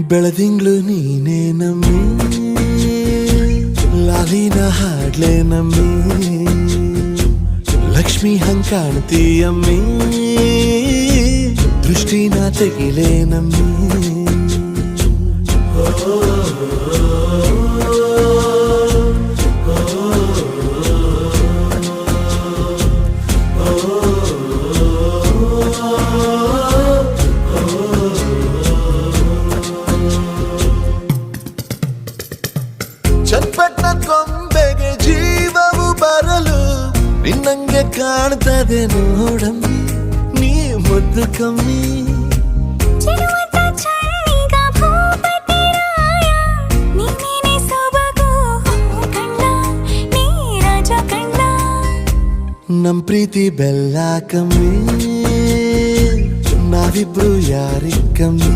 ಬೆಳದಿಂಗ್ಳು ನೀನೇ ನಮ್ಮಿ ಲಾಲಿನ ಹಾಡ್ಲೆ ನಮ್ಮಿ ಲಕ್ಷ್ಮಿ ಹಂಗ್ ಕಾಣ್ತೀಯಮ್ಮಿ ದೃಷ್ಟಿನ ತೆಗಿಲೆ ನಮ್ಮಿ ಚಟ್ಪಟ್ಟ ಕೊಂಬೆಗೆ ಜೀವವು ಬರಲು ನಿನ್ನಂಗೆ ಕಾಣ್ತದೆ ನೋಡಮ್ಮಿ ನೀ ಮುದ್ದು ಕಮ್ಮಿ ನಮ್ ಪ್ರೀತಿ ಬೆಲ್ಲ ಕಮ್ಮಿ ನಾವಿಬ್ರು ಯಾರಿಗ್ ಕಮ್ಮಿ